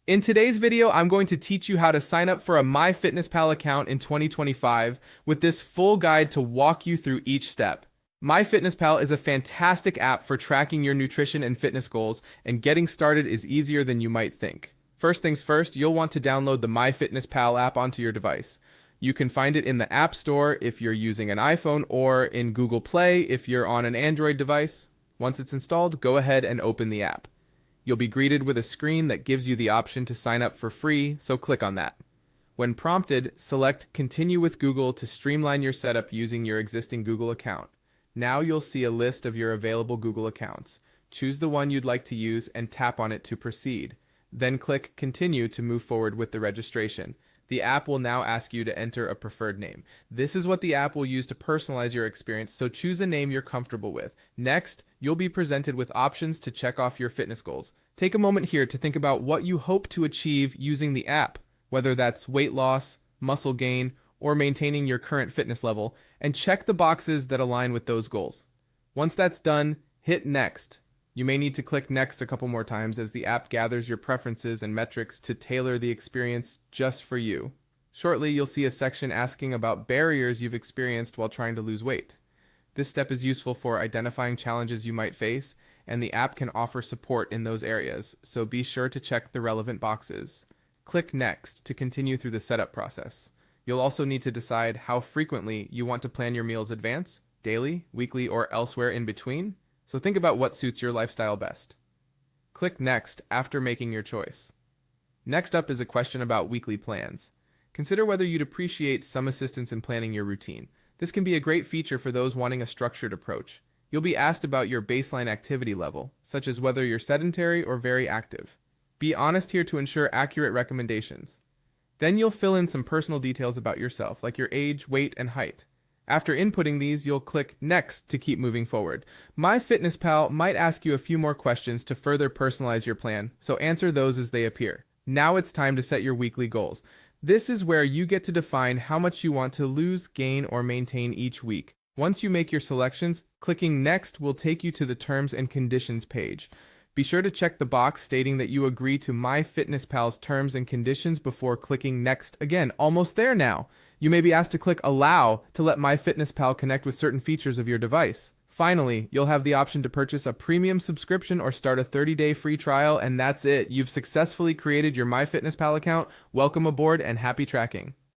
In today's video, I'm going to teach you how to sign up for a MyFitnessPal account in 2025 with this full guide to walk you through each step. MyFitnessPal is a fantastic app for tracking your nutrition and fitness goals, and getting started is easier than you might think. First things first, you'll want to download the MyFitnessPal app onto your device. You can find it in the App Store if you're using an iPhone or in Google Play if you're on an Android device. Once it's installed, go ahead and open the app. You'll be greeted with a screen that gives you the option to sign up for free, so click on that. When prompted, select Continue with Google to streamline your setup using your existing Google account. Now you'll see a list of your available Google accounts. Choose the one you'd like to use and tap on it to proceed. Then click Continue to move forward with the registration. The app will now ask you to enter a preferred name. This is what the app will use to personalize your experience, so choose a name you're comfortable with. Next, you'll be presented with options to check off your fitness goals. Take a moment here to think about what you hope to achieve using the app, whether that's weight loss, muscle gain, or maintaining your current fitness level, and check the boxes that align with those goals. Once that's done, hit Next. You may need to click Next a couple more times as the app gathers your preferences and metrics to tailor the experience just for you. Shortly, you'll see a section asking about barriers you've experienced while trying to lose weight. This step is useful for identifying challenges you might face, and the app can offer support in those areas, so be sure to check the relevant boxes. Click Next to continue through the setup process. You'll also need to decide how frequently you want to plan your meals in advance, daily, weekly, or elsewhere in between. So think about what suits your lifestyle best. Click Next after making your choice. Next up is a question about weekly plans. Consider whether you'd appreciate some assistance in planning your routine. This can be a great feature for those wanting a structured approach. You'll be asked about your baseline activity level, such as whether you're sedentary or very active. Be honest here to ensure accurate recommendations. Then you'll fill in some personal details about yourself, like your age, weight, and height. After inputting these, you'll click Next to keep moving forward. MyFitnessPal might ask you a few more questions to further personalize your plan, so answer those as they appear. Now it's time to set your weekly goals. This is where you get to define how much you want to lose, gain, or maintain each week. Once you make your selections, clicking Next will take you to the Terms and Conditions page. Be sure to check the box stating that you agree to MyFitnessPal's terms and conditions before clicking Next again. Almost there now. You may be asked to click Allow to let MyFitnessPal connect with certain features of your device. Finally, you'll have the option to purchase a premium subscription or start a 30-day free trial, and that's it. You've successfully created your MyFitnessPal account. Welcome aboard and happy tracking.